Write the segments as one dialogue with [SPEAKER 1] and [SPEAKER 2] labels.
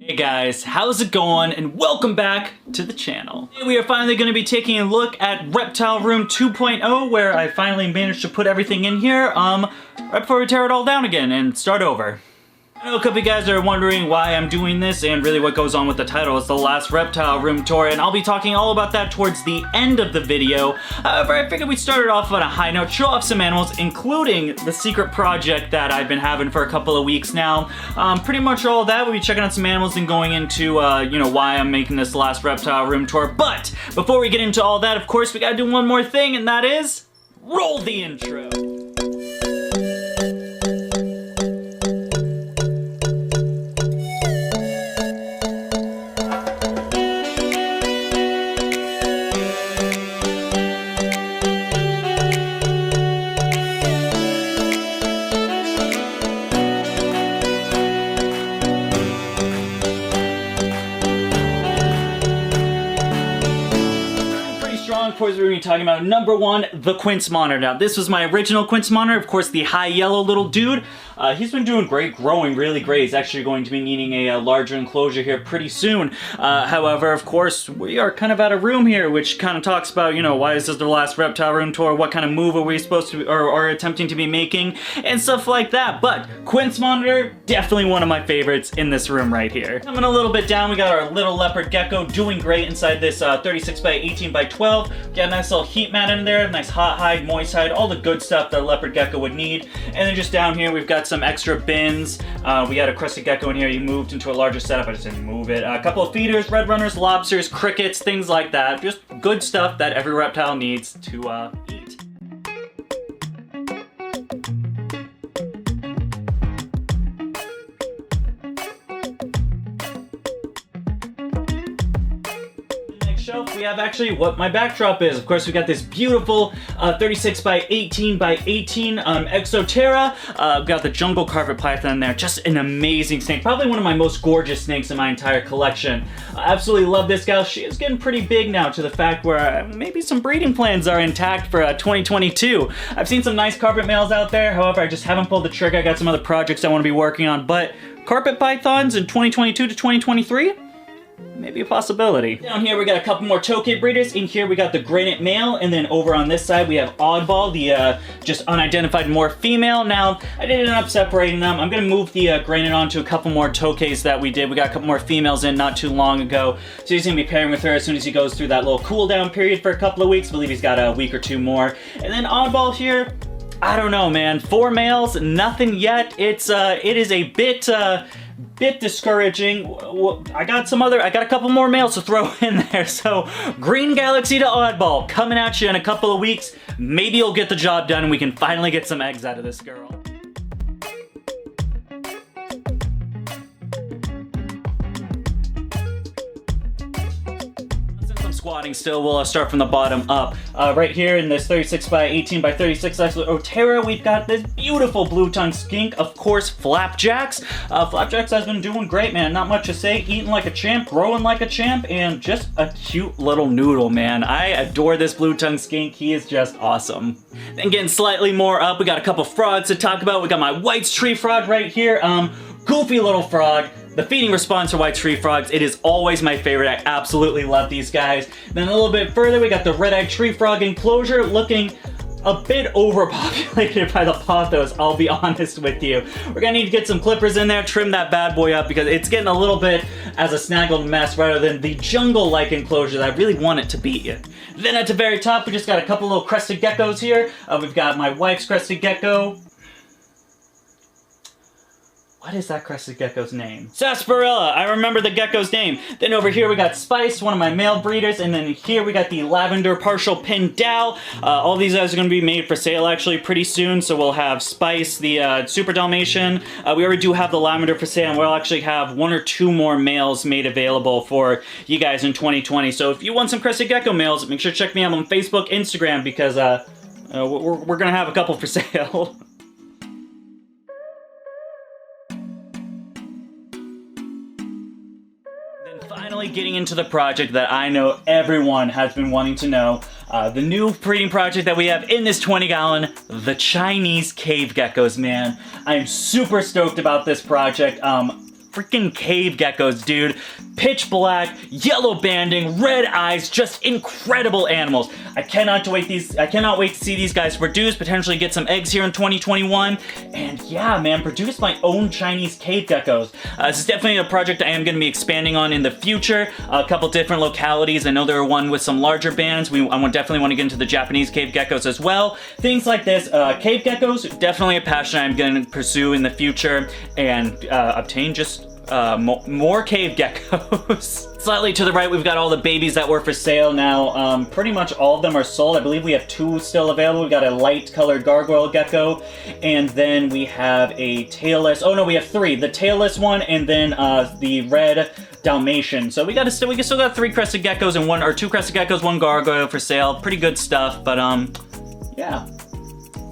[SPEAKER 1] Hey guys, how's it going? And welcome back to the channel. Today we are finally going to be taking a look at Reptile Room 2.0, where I finally managed to put everything in here, right before we tear it all down again and start over. I know a couple of you guys are wondering why I'm doing this and really what goes on with the title. It's the last Reptile Room tour, and I'll be talking all about that towards the end of the video. However, I figured we'd start it off on a high note, show off some animals, including the secret project that I've been having for a couple of weeks now. Pretty much all of that. We'll be checking out some animals and going into, why I'm making this last Reptile Room tour. But before we get into all that, of course, we gotta do one more thing, and that is roll the intro. Of course, we're going to be talking about number one, the quince monitor. Now, this was my original quince monitor, of course, the high yellow little dude. He's been doing great, growing really great. He's actually going to be needing a larger enclosure here pretty soon. However, of course, we are kind of out of room here, which kind of talks about, why is this the last Reptile Room tour? What kind of move are we supposed to be, or attempting to be making, and stuff like that. But quince monitor, definitely one of my favorites in this room right here. Coming a little bit down, we got our little leopard gecko doing great inside this 36 by 18 by 12. Got a nice little heat mat in there, nice hot hide, moist hide, all the good stuff that a leopard gecko would need. And then just down here, we've got some extra bins. We got a crested gecko in here. You moved into a larger setup. I just didn't move it. A couple of feeders, red runners, lobsters, crickets, things like that. Just good stuff that every reptile needs to eat. We have actually what my backdrop is. Of course, we got this beautiful 36 by 18 by 18 Exoterra. We've got the jungle carpet python in there. Just an amazing snake. Probably one of my most gorgeous snakes in my entire collection. I absolutely love this gal. She is getting pretty big now, to the fact where maybe some breeding plans are intact for 2022. I've seen some nice carpet males out there. However, I just haven't pulled the trigger. I got some other projects I want to be working on. But carpet pythons in 2022 to 2023? Maybe a possibility. Down here we got a couple more tokay breeders. In here we got the granite male, and then over on this side we have oddball, the just unidentified morph female. Now, I did end up separating them. I'm gonna move the granite onto a couple more tokays that we did. We got a couple more females in not too long ago, so he's gonna be pairing with her as soon as he goes through that little cool down period for a couple of weeks. I believe he's got a week or two more. And then oddball here, I don't know, man. 4 males, nothing yet. It is a bit discouraging. I got a couple more males to throw in there. So Green Galaxy to oddball coming at you in a couple of weeks. Maybe you'll get the job done and we can finally get some eggs out of this girl. Squatting still, we'll start from the bottom up. Right here in this 36 by 18 by 36 Exoterra, we've got this beautiful blue-tongue skink, of course, Flapjacks. Flapjacks has been doing great, man. Not much to say. Eating like a champ, growing like a champ, and just a cute little noodle, man. I adore this blue-tongue skink. He is just awesome. Then getting slightly more up, we got a couple frogs to talk about. We got my White's tree frog right here. Goofy little frog. The feeding response for White tree frogs, it is always my favorite. I absolutely love these guys. Then a little bit further, we got the red-eyed tree frog enclosure, looking a bit overpopulated by the pothos, I'll be honest with you. We're gonna need to get some clippers in there, trim that bad boy up, because it's getting a little bit as a snaggled mess rather than the jungle-like enclosure that I really want it to be. Then at the very top, we just got a couple little crested geckos here. We've got my wife's crested gecko. What is that crested gecko's name? Sarsaparilla! I remember the gecko's name. Then over here we got Spice, one of my male breeders, and then here we got the lavender partial pin Dow. All these guys are going to be made for sale actually pretty soon, so we'll have Spice, the Super Dalmatian. We already do have the lavender for sale, and we'll actually have 1 or 2 more males made available for you guys in 2020. So if you want some crested gecko males, make sure to check me out on Facebook, Instagram, because we're going to have a couple for sale. Finally getting into the project that I know everyone has been wanting to know. The new breeding project that we have in this 20-gallon, the Chinese cave geckos, man. I am super stoked about this project. freaking cave geckos, dude. Pitch black, yellow banding, red eyes, just incredible animals. I cannot wait to see these guys produce, potentially get some eggs here in 2021. And yeah, man, produce my own Chinese cave geckos. This is definitely a project I am going to be expanding on in the future. A couple different localities. I know there are one with some larger bands. I definitely want to get into the Japanese cave geckos as well. Things like this. Cave geckos, definitely a passion I'm going to pursue in the future and obtain just more cave geckos. Slightly to the right, we've got all the babies that were for sale now. Pretty much all of them are sold. I believe we have 2 still available. We've got a light colored gargoyle gecko, and then we have a tailless, oh no, we have 3. The tailless one, and then the red Dalmatian. So we still got 3 crested geckos and 2 crested geckos, 1 gargoyle for sale. Pretty good stuff, but yeah.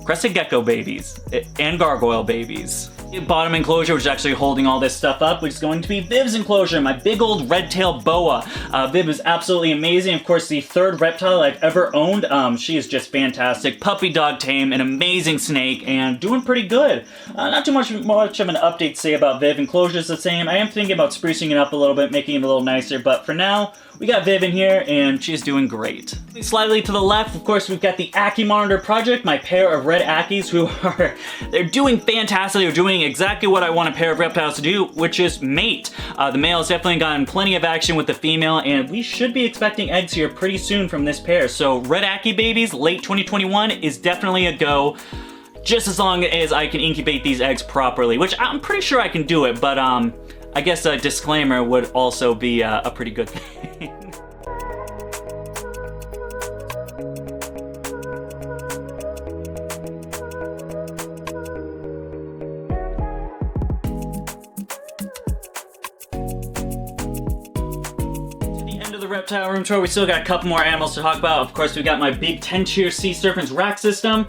[SPEAKER 1] Crested gecko babies and gargoyle babies. The bottom enclosure, which is actually holding all this stuff up, which is going to be Viv's enclosure, my big old red-tailed boa. Viv is absolutely amazing. Of course, the 3rd reptile I've ever owned. She is just fantastic. Puppy dog tame, an amazing snake, and doing pretty good. Not too much of an update to say about Viv. Enclosure is the same. I am thinking about sprucing it up a little bit, making it a little nicer, but for now, we got Viv in here, and she's doing great. Slightly to the left, of course, we've got the Aki Monitor Project, my pair of red Akis who they're doing fantastic. They're doing exactly what I want a pair of reptiles to do, which is mate. The male has definitely gotten plenty of action with the female, and we should be expecting eggs here pretty soon from this pair. So red Aki babies, late 2021 is definitely a go. Just as long as I can incubate these eggs properly, which I'm pretty sure I can do it, but I guess a disclaimer would also be a pretty good thing. Reptile room tour. We still got a couple more animals to talk about. Of course, we've got my big 10-tier sea serpent's rack system.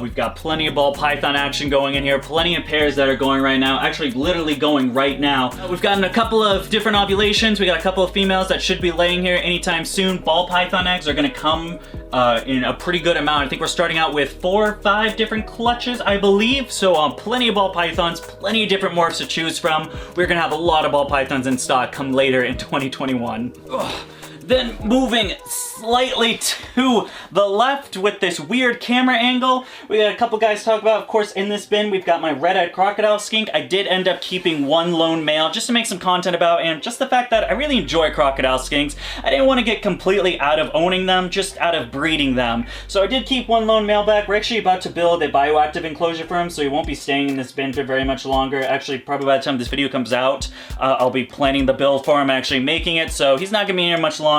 [SPEAKER 1] We've got plenty of ball python action going in here, plenty of pairs that are going right now, actually literally going right now. We've gotten a couple of different ovulations. We got a couple of females that should be laying here anytime soon. Ball python eggs are going to come in a pretty good amount. I think we're starting out with 4 or 5 different clutches, I believe. So plenty of ball pythons, plenty of different morphs to choose from. We're going to have a lot of ball pythons in stock come later in 2021. Ugh. Then moving slightly to the left with this weird camera angle, we got a couple guys to talk about. Of course, in this bin, we've got my red-eyed crocodile skink. I did end up keeping 1 lone male just to make some content about, and just the fact that I really enjoy crocodile skinks. I didn't want to get completely out of owning them, just out of breeding them. So I did keep 1 lone male back. We're actually about to build a bioactive enclosure for him, so he won't be staying in this bin for very much longer. Actually, probably by the time this video comes out, I'll be planning the build for him, actually making it, so he's not going to be here much longer.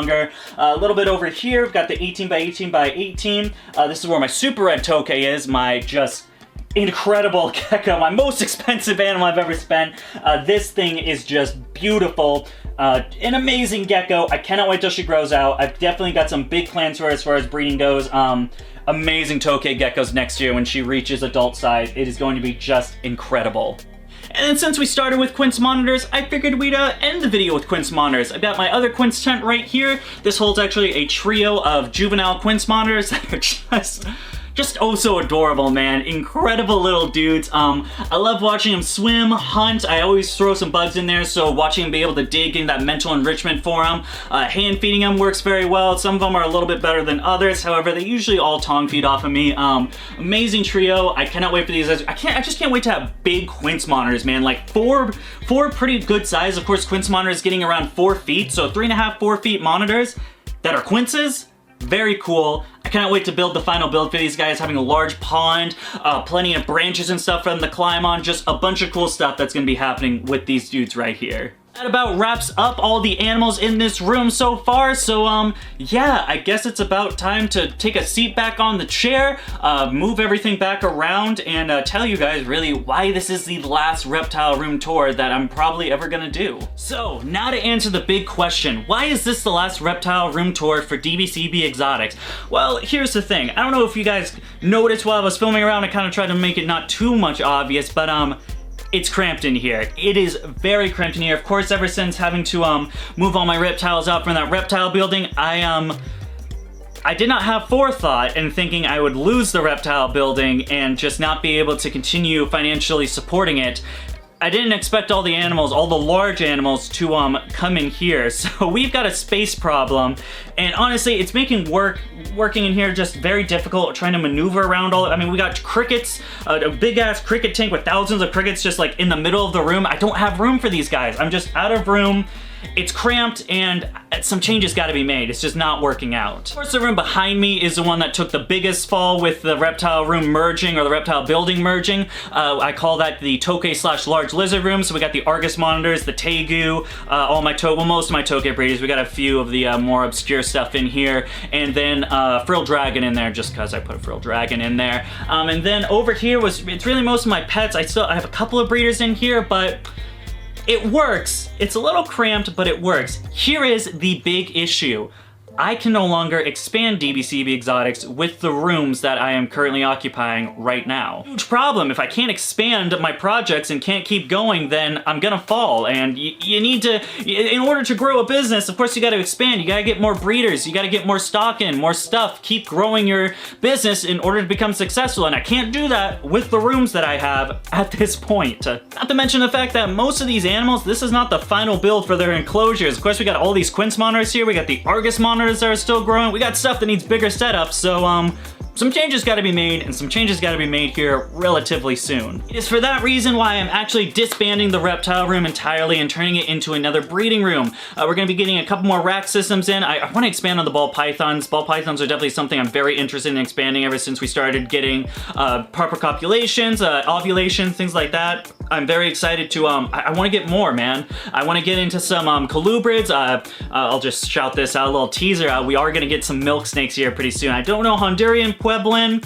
[SPEAKER 1] A little bit over here, we've got the 18 by 18 by 18. This is where my super red tokay is, my just incredible gecko, my most expensive animal I've ever spent. This thing is just beautiful. An amazing gecko. I cannot wait till she grows out. I've definitely got some big plans for her as far as breeding goes. Amazing tokay geckos next year when she reaches adult size. It is going to be just incredible. And then since we started with quince monitors, I figured we'd end the video with quince monitors. I've got my other quince tent right here. This holds actually a trio of juvenile quince monitors that are just oh so adorable, man. Incredible little dudes. I love watching them swim, hunt. I always throw some bugs in there, so watching them be able to dig, getting that mental enrichment for them. Hand feeding them works very well. Some of them are a little bit better than others. However, they usually all tongue feed off of me. Amazing trio. I cannot wait for these. I just can't wait to have big quince monitors, man. Like four pretty good size. Of course, quince monitors getting around 4 feet, so 3.5, 4 feet monitors that are quinces. Very cool. I cannot wait to build the final build for these guys, having a large pond, plenty of branches and stuff for them to climb on, just a bunch of cool stuff that's going to be happening with these dudes right here. That about wraps up all the animals in this room so far, so yeah, I guess it's about time to take a seat back on the chair, move everything back around, and tell you guys really why this is the last reptile room tour that I'm probably ever gonna do. So, now to answer the big question, why is this the last reptile room tour for DBCB Exotics? Well, here's the thing, I don't know if you guys noticed while I was filming around, I kind of tried to make it not too much obvious, but it's cramped in here. It is very cramped in here. Of course, ever since having to move all my reptiles out from that reptile building, I did not have forethought in thinking I would lose the reptile building and just not be able to continue financially supporting it. I didn't expect all the animals, all the large animals to come in here. So we've got a space problem, and honestly, it's making working in here just very difficult, trying to maneuver around all. I mean, we got crickets, a big ass cricket tank with thousands of crickets just like in the middle of the room. I don't have room for these guys. I'm just out of room. It's cramped, and some changes got to be made. It's just not working out. Of course, the room behind me is the one that took the biggest fall with the reptile room merging, or the reptile building merging. I call that the tokay / large lizard room. So we got the Argus monitors, the tegu, most of my tokay breeders. We got a few of the more obscure stuff in here, and then frilled dragon in there, just because I put a frilled dragon in there. And then over here it's really most of my pets. I have a couple of breeders in here, but it works. It's a little cramped, but it works. Here is the big issue. I can no longer expand DBCB Exotics with the rooms that I am currently occupying right now. Huge problem. If I can't expand my projects and can't keep going, then I'm gonna fall. And you need to, in order to grow a business, of course you gotta expand. You gotta get more breeders. You gotta get more stock in, more stuff. Keep growing your business in order to become successful. And I can't do that with the rooms that I have at this point. Not to mention the fact that most of these animals, this is not the final build for their enclosures. Of course, we got all these quince monitors here. We got the Argus monitors that are still growing. We got stuff that needs bigger setups, so some changes gotta be made, and some changes gotta be made here relatively soon. It is for that reason why I'm actually disbanding the reptile room entirely and turning it into another breeding room. We're gonna be getting a couple more rack systems in. I wanna expand on the ball pythons. Ball pythons are definitely something I'm very interested in expanding ever since we started getting proper copulations, ovulations, things like that. I'm very excited to, I wanna get more, man. I wanna get into some colubrids. I'll just shout this out, a little teaser. We are gonna get some milk snakes here pretty soon. I don't know, Honduran, Pueblan,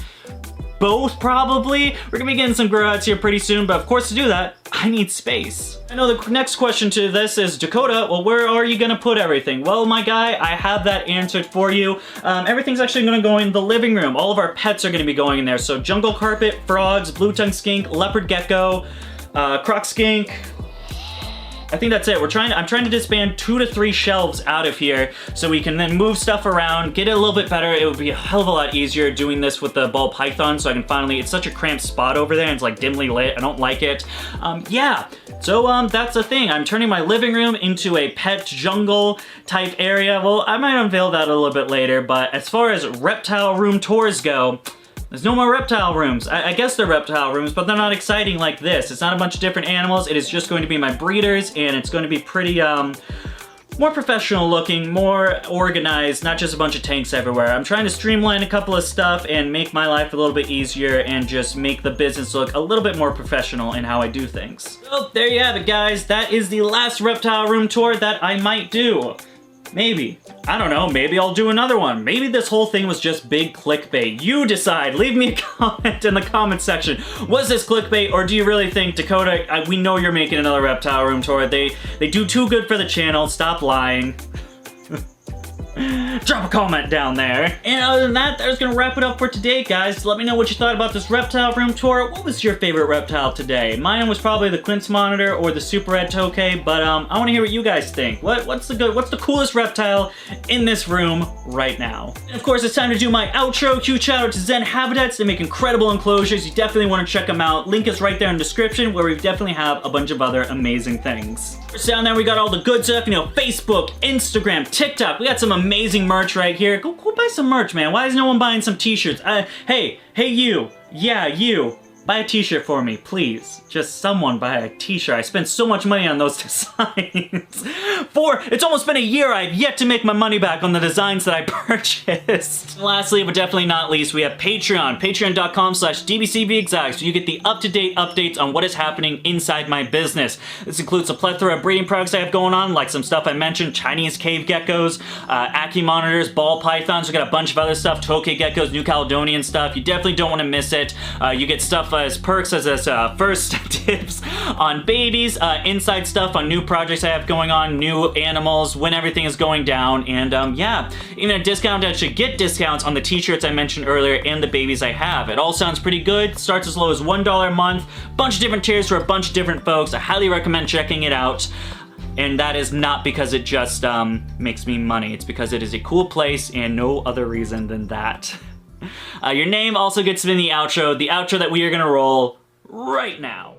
[SPEAKER 1] both probably. We're gonna be getting some grow outs here pretty soon, but of course to do that, I need space. I know the next question to this is, Dakota, well, where are you gonna put everything? Well, my guy, I have that answered for you. Everything's actually gonna go in the living room. All of our pets are gonna be going in there. So jungle carpet, frogs, blue-tongued skink, leopard gecko, croc skink. I think that's it. I'm trying to disband 2 to 3 shelves out of here so we can then move stuff around, get it a little bit better. It would be a hell of a lot easier doing this with the ball python, so I can finally, it's such a cramped spot over there and it's like dimly lit. I don't like it. Yeah, so that's the thing. I'm turning my living room into a pet jungle type area. Well, I might unveil that a little bit later, but as far as reptile room tours go, there's no more reptile rooms. I guess they're reptile rooms, but they're not exciting like this. It's not a bunch of different animals. It is just going to be my breeders, and it's going to be pretty, more professional looking, more organized, not just a bunch of tanks everywhere. I'm trying to streamline a couple of stuff and make my life a little bit easier and just make the business look a little bit more professional in how I do things. So there you have it, guys. That is the last reptile room tour that I might do. Maybe. I don't know, maybe I'll do another one. Maybe this whole thing was just big clickbait. You decide. Leave me a comment in the comment section. Was this clickbait, or do you really think, Dakota, we know you're making another reptile room tour. They do too good for the channel. Stop lying. Drop a comment down there. And other than that, that's gonna wrap it up for today, guys. Let me know what you thought about this reptile room tour. What was your favorite reptile today? Mine was probably the quince monitor or the super red tokay, but I want to hear what you guys think. What's the coolest reptile in this room right now? And of course, it's time to do my outro. Huge shout out to Zen Habitats. They make incredible enclosures. You definitely want to check them out. Link is right there in the description, where we definitely have a bunch of other amazing things. Down there, we got all the good stuff, you know, Facebook, Instagram, TikTok. We got some amazing merch right here. Go buy some merch, man. Why is no one buying some t-shirts? Hey you. Yeah, you. Buy a t-shirt for me, please. Just someone buy a t-shirt. I spent so much money on those designs. It's almost been a year. I've yet to make my money back on the designs that I purchased. And lastly, but definitely not least, we have Patreon. Patreon.com/DBCBExotics, so you get the up-to-date updates on what is happening inside my business. This includes a plethora of breeding products I have going on, like some stuff I mentioned, Chinese cave geckos, Aki monitors, ball pythons. We got a bunch of other stuff, tokay geckos, New Caledonian stuff. You definitely don't want to miss it. You get stuff as perks as first tips on babies, inside stuff on new projects I have going on, new animals, when everything is going down, and yeah, even a discount. I should get discounts on the t-shirts I mentioned earlier and the babies I have. It all sounds pretty good. Starts as low as $1 a month, bunch of different tiers for a bunch of different folks. I highly recommend checking it out. And that is not because it just makes me money. It's because it is a cool place and no other reason than that. Your name also gets in the outro that we are gonna roll right now.